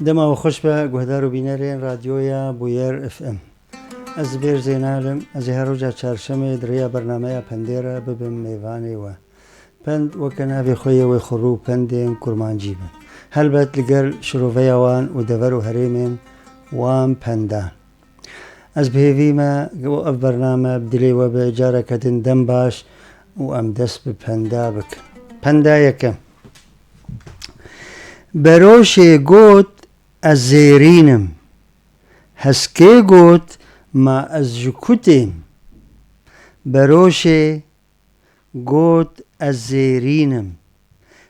دما وخش به گهدار و بینرین رادیویا بویر اف ام. از بیر زینالم از هر روز چهارشنبه دریا برنامه پندیره ببم میوانی و پند وکنه به خوی و خرو پندین کرمانجیبن. هلبت لگل شروعی وان و دور و هریمن وان پندان. از بهوی ما جو برنامه بدلی و به جاره کدن دم باش و ام دست به پندا بک. پندا یکم. بروش گوت از زیرینم. هسکی گوت ما از جکوتیم. بروش گوت از زیرینم.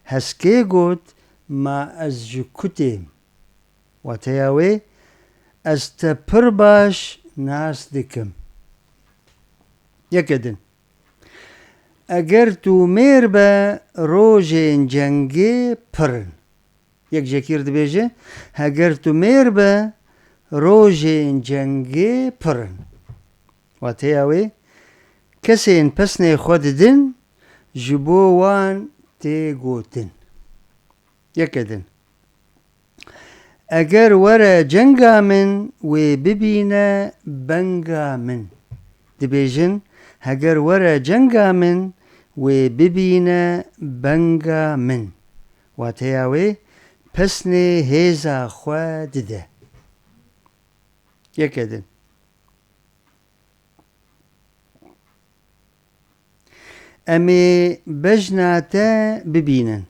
هسکی گوت ما از جکوتیم. و تیاوی از تپر باش ناس دکم. یکدن. اگر تو میر با روژ جنگی پرن. یک جکیر دبیجه اگر تو میر با روژ جنگی پرن. و تیاوی کسی این پسنی خود دن جبو وان تی گوتن. یکدن. اگر ورا جنگا من و ببینه بنگا من. دبیجن اگر ورا جنگا من و ببینه بنگا من. و تیاوی پسنی هیزا خواه دده. یکدن. امی بجناتا ببینن.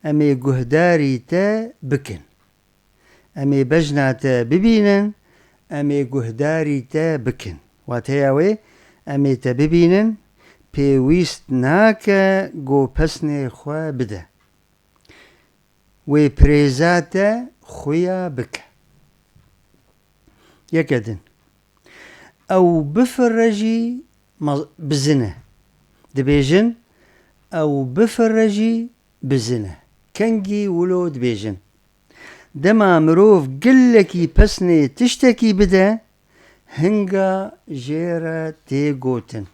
امی گهداری تا بکن. امی بجناتا ببینن. امی گهداری تا بکن. و تیاوی امی تا ببینن پیویست ناکا گو پسنی خواه بده. و پریزاتا خویا بکه. یکدن. او بفرجی بزنه. دبیجن او بفرجی بزنه. کنگی ولو دبیجن. دما مروف گلکی پسنی تشتکی بده هنگا جیره تی گوتن.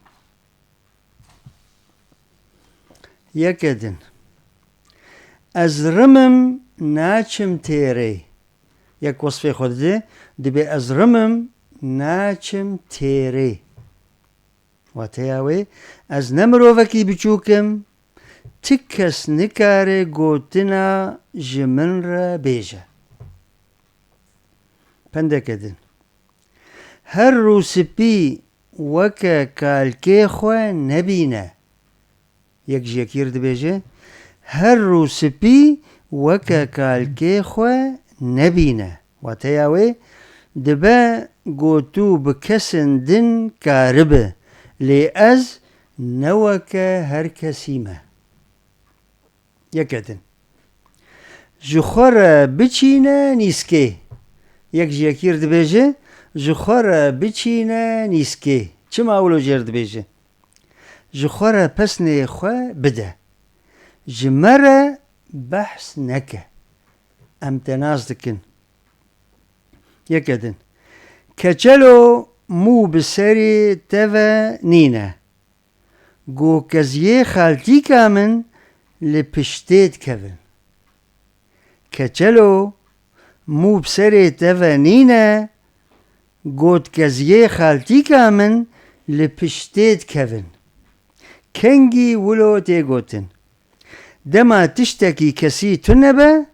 یکدن. از رمم ناچم تیره. یک وصفه خود ده دبی از رمم ناچم تیره. و تیاوی از نمروفکی بچوکم تکس نکاره گوتنا جمن را بیجه. پنده کدن. هر رو سپی وکا کالکی خواه نبینه. یک جکیر ده بیجه هر رو سپی وکا کالکی خواه نبینه. و تیاوی دبا گوتو بکسن دن کاربه لی از نوکا هر کسیمه. یکدن. جخور بچینه نیسکه. یک جکیر ده بیجه جخور بچینه نیسکه. چما اولو جر ده بیجه جخور پسنی خواه بده. جمره بحث نکه. امتناز دکن. یکدن. کچلو مو بسری توا نینه. گو کزیه خالتی کامن لپشتید کون. کچلو مو بسری توا نینه. گوت کزیه خالتی کامن لپشتید کون. کنگی ولو تی گوتن. دما تشتکی کسی تنبه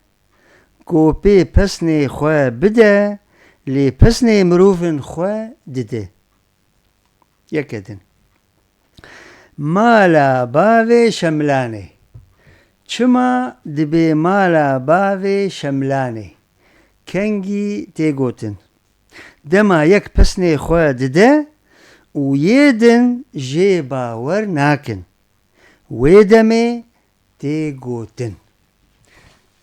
گو پی پسنی خواه بده لی پسنی مروفن خواه دده. یکدن. مالا باوی شملانه. چما دبی مالا باوی شملانه. کنگی تی گوتن. دما یک پسنی خواه دده و یدن جی باور ناکن. ویدمی تی گوتن.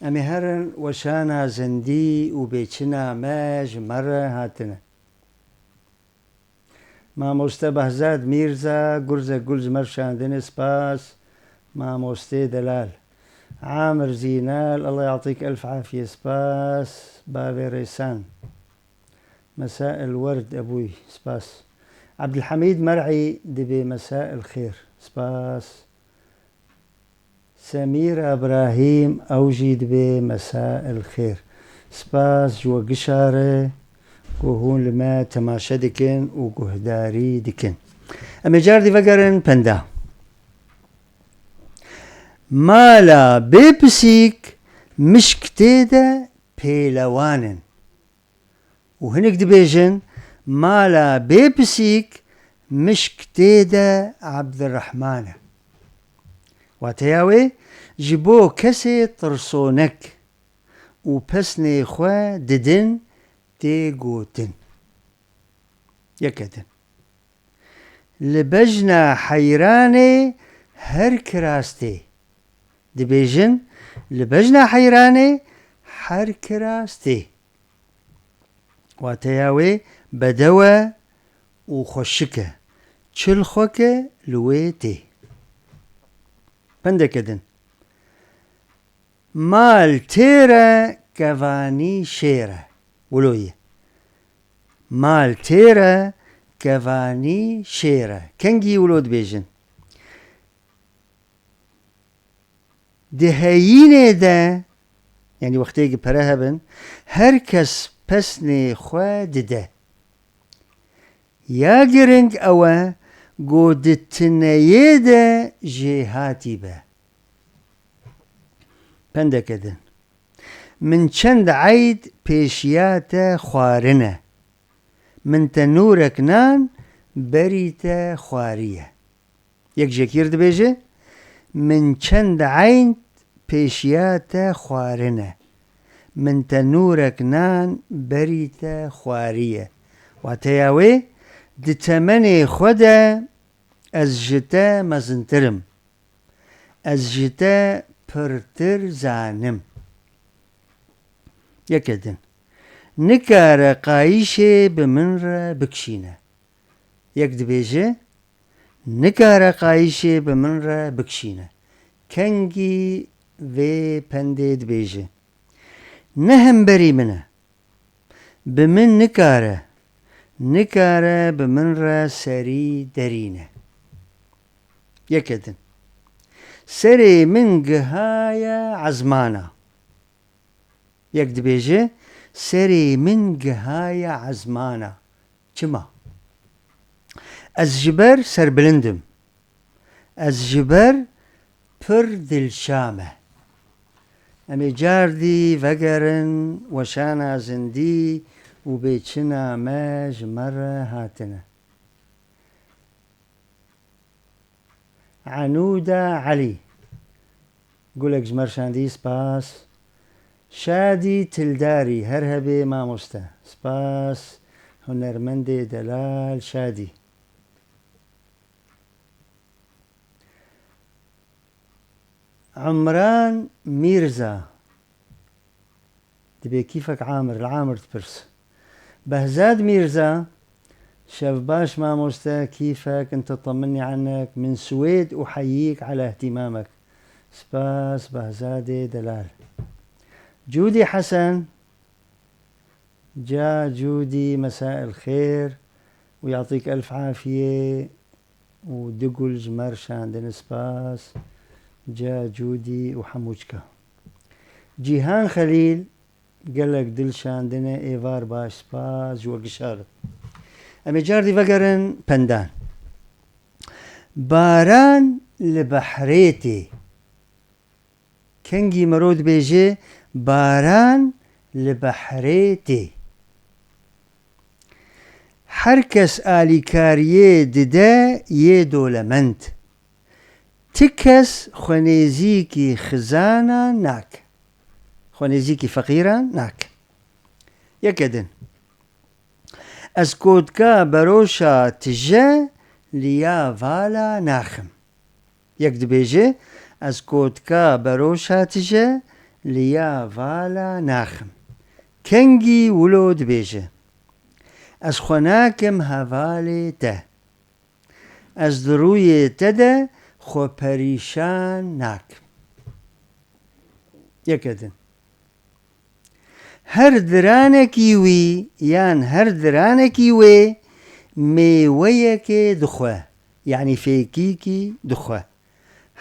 امی هرن وشانا زندی و بیچنا ماج مره هاتنه. ما موسته بهزاد میرزا گرزه گلز مرشاندن سپاس. ما موسته دلال عامر زينال الله يعطيك ألف عافية سباس. بابي ريسان مساء الورد أبوي سباس. عبد الحميد مرعي دبي مساء الخير سباس. سمير إبراهيم أوجي دبي مساء الخير. سپاس جوا قشارة وهون لما تماشا دكن وقهداري دكن. أما جار دي فقرن بندا مالا بيبسيك مشكتيدا بيلوانن، وهنك دبيجن مالا بيبسيك مشكتيدا عبد الرحمن. واتياوي جبو كسي ترسونك وبسني خوا ددن تيغوتن يكدن لبجنا حيراني هر كراستي دبيجن لبجنا حيراني هر كراستي. واتياوي بدوا وخشكه چل خوكه لويتي بندكدن مال تيرا كفاني شيرة ولوية مال تيرا كفاني شيرة كنجي ولود بيجن دهييني دا يعني وقتيجي برهبن هركس بسني خوا دده يا جرنج أوا قودتنيدا جهاتي با بندكدن من چند عيد بيشياتا خوارنه من تنورك نان بريتا خواريه يك جكير دبيجي من چند عيد بيشياتا خوارنه من تنورك نان بريتا خواريه. واتياوي دتمني خدا از جتا مزنترم از جتا پرتر زانم يكدن نكار قايشة بمنر بكشينة يكد بيجي نكار قايشة بمنر بكشينة كنجي في پندد بيجي نهم بري منه بمن نكارة بمنر سري درينة يكدن سري من قهايا عزمانا يكد بيجي سري من قهايا عزمانا چما از جبر سر بلندم از جبر پر دلشامه امی جاردي وقرن وشانا زندي وبيتشنا ماج مرة هاتنا عنودة علي قولك جمر شاندي سباس شادي تلداري هرهبي ما مستا سباس هنرمندي دلال شادي عمران ميرزا دبي كيفك عامر العامر تبرس بهزاد ميرزا شاف باش ما مستا كيفك انت طمني عنك من سويد احييك على اهتمامك سباس بهزادي دلال جودي حسن جا جودي مساء الخير ويعطيك ألف عافية ودقل جمر شاندن سباس جا جودي وحموشكا جيهان خليل قالك دل شاندنا ايفار باش سباس جوا قشارة امي جاردي فقرن پندان باران لبحريتي كنجي مرود بيجي باران لبحريتي حركس آلي كاريه ددا يدولمنت تكس خونيزيكي خزانة ناك خونيزيكي فقيرة ناك يكدن اسكودكا بروشا تجا ليا فالا ناخم يكد بيجي اسكودكا بروشا تجا ليا فالا ناخم كنجي ولود بيجي از خوناكم هفالي ته از دروي تده خو پریشان ناک يكدن هر درانكي وي يان هر درانكي وي ميويك دخوة يعني فيكيكي دخوة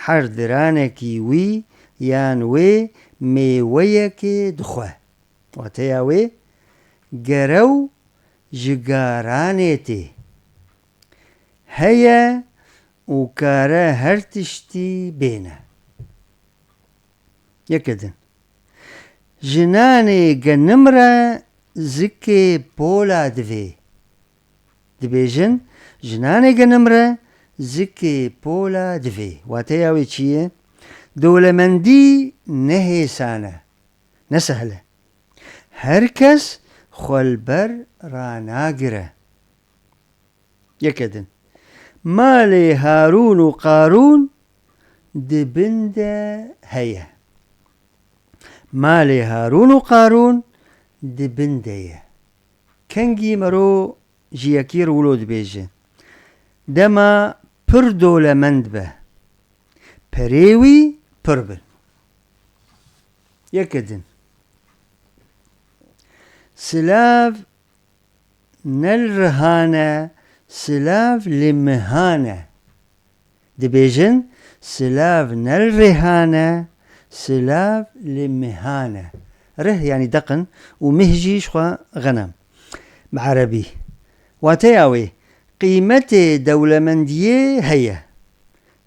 هر درانكي وي يان وي ميويك دخوة واتياوي قرو جقارانيتي هيا وكارا هرتشتي بينا يكدن جناني قنمرة زكي بولا دبيجن جناني قنمرة زكي بولا واتياوي چيه دولمندي نهي سانة نسهلة هركس خلبر راناقرة يكدن مالي هارون وقارون دبنده هيا مالي هارون وقارون دبنده كنجي مرو جياكير ولود بيجي دما پر دولمند به پريوي پربن يكدن سلاف نلرهانة سلاف لمهانة دبيجن سلاف نلرهانة سلاف لمهانة ره يعني دقن ومهجي شخوا غنم بعربي واتياوي قيمة دولمندية هي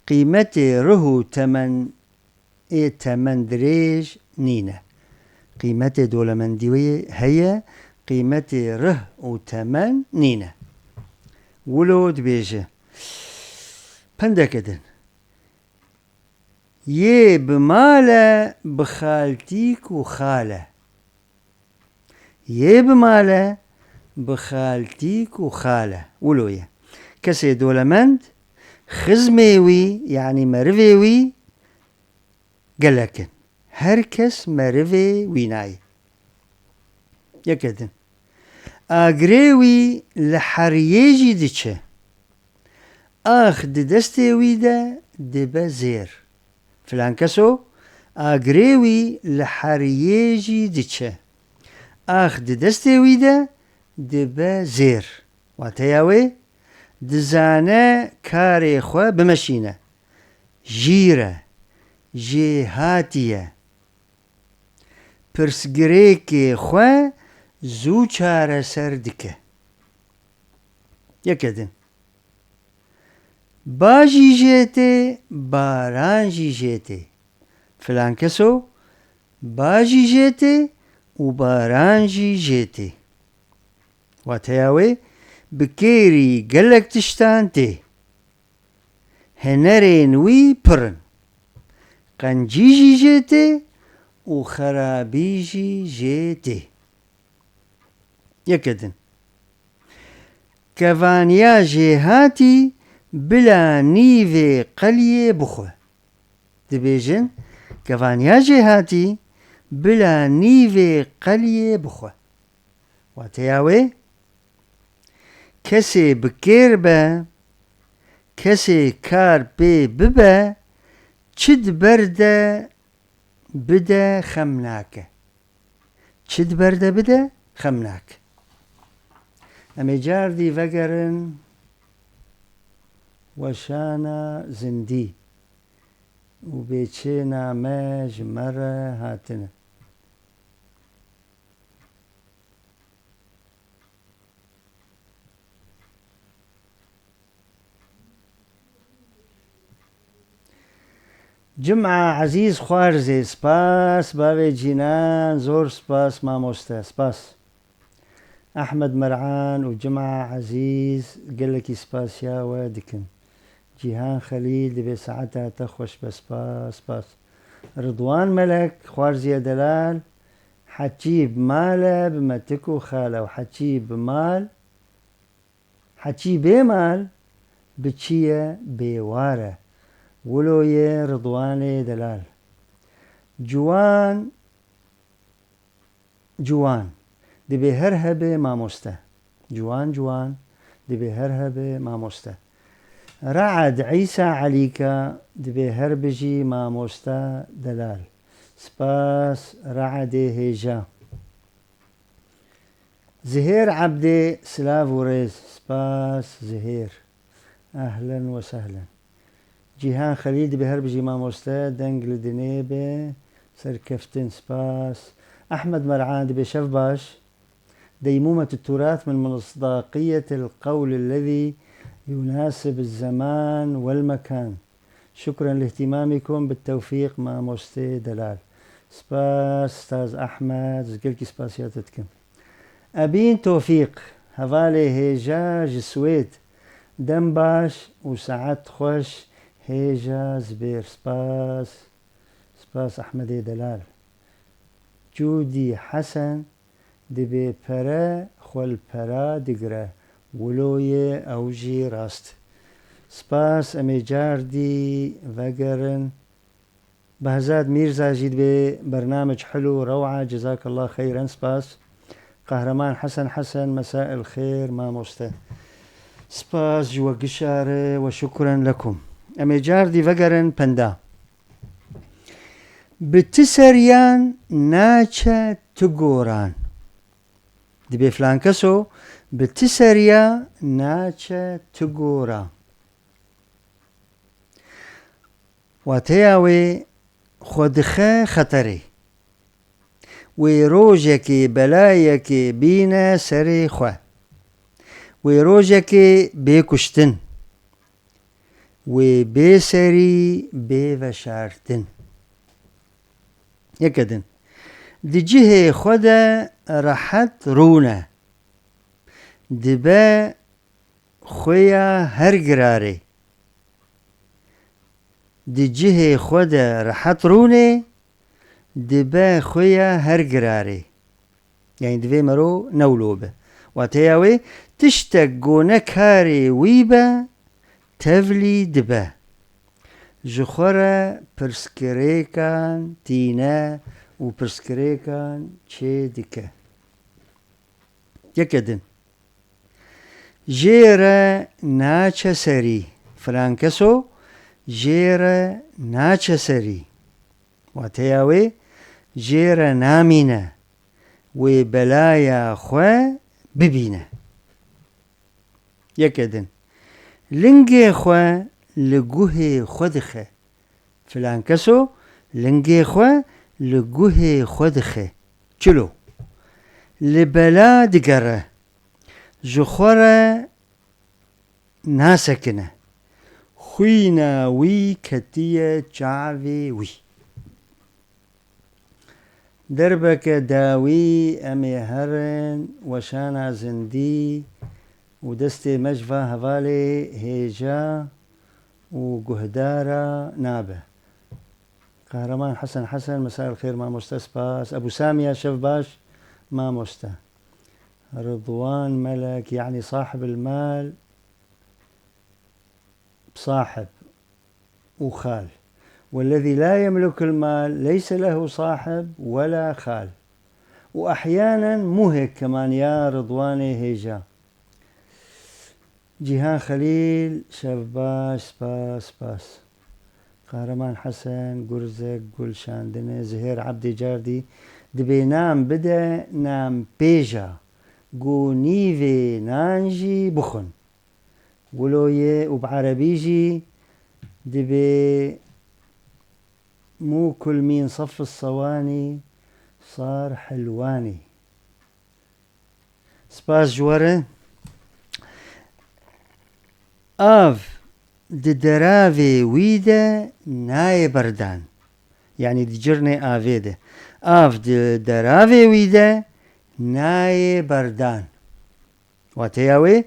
قيمة رهو تمن دريج نينة قيمة دولمندية هي قيمة ره وتمن نينة ولود بيجي بندكدن يه بمالة بخالتيك وخالة يه بمالة بخالتيك وخالة ولوية كسي دولمند خزميوي يعني مرفيوي قلكن هركس مرفي ويناي يكدن اغريوي لحريجي ديچه اخ دستيوي دا دبا زير فلان كسو اغريوي لحريجي ديچه اخ دستيوي دا دبا زير واتياوي دزانه كاري خوا بمشينه جيره جهاتيه پرسگریکی خوا زو چاره سر دکه یکدن باجی جیته بارانجی جیته فلان کسو باجی جیته و بارانجی جیته واتیاوی بکیری گلک تشتان ته هنرین وی پرن قنجیجی جیته و خرابيجي جيتي يكدن كفانيا جيهاتي بلا نيفي قليه بخوة دبيجن كفانيا جيهاتي بلا نيفي قليه بخوة واتياوي كسي بكير با كسي كار بي ببا چد برده بدا خمناك چد برده بدا خمناك امی جار دی وگرن وشانا زندي وبيتشي ناماج مرة هاتنا جمعة عزيز خوارزي سباس بابي جينان زور سباس ماموستا سباس أحمد مرعان وجمعة عزيز قال لك سباس يا وادكن جيهان خليل دبي ساعتها تخوش بسباس سباس رضوان ملك خوارزي دلال حتجي بماله بمتكو خاله وحتجي بمال حتجي بمال بتشيه بواره ولوية رضوان دلال جوان دبي هرهبه ماموسته جوان دبي هرهبه ماموسته رعد عيسى عليكا دبي هربجي ماموسته دلال سباس رعدي هيجا زهير عبدي سلاف وريز سباس زهير أهلا وسهلا جيهان خليل دبي هربجي ماموسته دنقل دنيبه سركفتن سباس أحمد مرعان دبي شف باش ديمومة التراث من مصداقية القول الذي يناسب الزمان والمكان. شكرا لاهتمامكم، بالتوفيق مع موستي دلال. سباس استاذ أحمد، زقلكي سباسياتتكم. أبين توفيق هفالي هيجا جسويت دم باش وساعات خوش هيجا زبير. سباس أحمد دلال. جودي حسن دبي برا خول برا دقرا ولوية أوجي راست. سباس أمي جاردي وقرن بهزاد ميرزا جيد ببرنامج حلو روعة، جزاك الله خيرا. سباس قهرمان حسن مساء الخير ما مسته. سباس جوا قشارة وشكرا لكم. أمي جاردي وقرن بندا بتسريان ناچا تقوران دبي فلانكسو بتسريا ناچا تقورا واتياوي خودخه خطري ويروجكي بلايكي بينا سري خواه ويروجكي بيكشتن وبيسري بيوشارتن يكدن دي جهة خدا راحت رونا دبا خويا هرقراري دي جهة خدا راحت روني دبا خويا هرقراري يعني دبا مرو نولوبه واتياوي تشتق قونا كاري ويبا تفلي دبا جخورا برسكريكان تينا وبرسكريكان چه دكه يكدن جيرا ناچا سري فرانكسو جيرا ناچا سري واتياوي جيرا نامينا وبلايا خوا ببينا يكدن لنجي خوا لجوه خدخه فلانكسو لنجي خوا لجوه خدخه چلو لبلا دقره جخورة ناسكنه خوينا وي كتية جعوي وي دربك داوي أمي هرن وشانا زندي ودستي مجفى هفالي هيجا وقهدارة نابه. قهرمان حسن مساء الخير ما مستسباس. أبو سامية شف باش ما مسته. رضوان ملك يعني صاحب المال صاحب وخال، والذي لا يملك المال ليس له صاحب ولا خال، وأحيانا مو هيك كمان يا رضواني هيجا. جيهان خليل شباش سباس. قهرمان حسن قرزق قلشان دني زهير عبدي جاردي دبي نام بدا نام بيجا قو نيفي نانجي بخن ولويه وبعربيجي دبي مو كل مين صف الصواني صار حلواني. سباس جواره آف دي درافي ويدا ناي بردان يعني دي جرني آفيده آف دي درافي ويدا ناي بردان واتياوي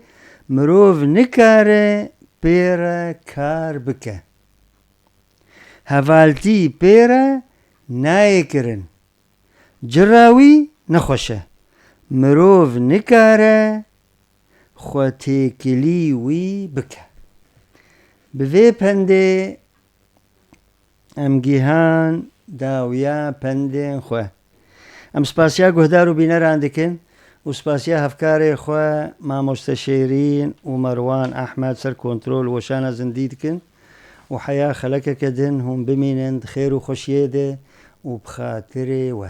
مروف نكاره بيرا كار بكه هفالتي بيرا ناي كرن جراوي نخوشه مروف نكاره خواتي كليوي بكه بفي پنده ام گیهان داویا پندین خواه ام سپاسیا گهدارو بینر اندکن و سپاسیا هفکار خواه ما مستشیرین و مروان احمد سر کنترول وشانا زندیدکن و حیا خلقه کدن هم بمینند خیر و خوشیده و بخاطره و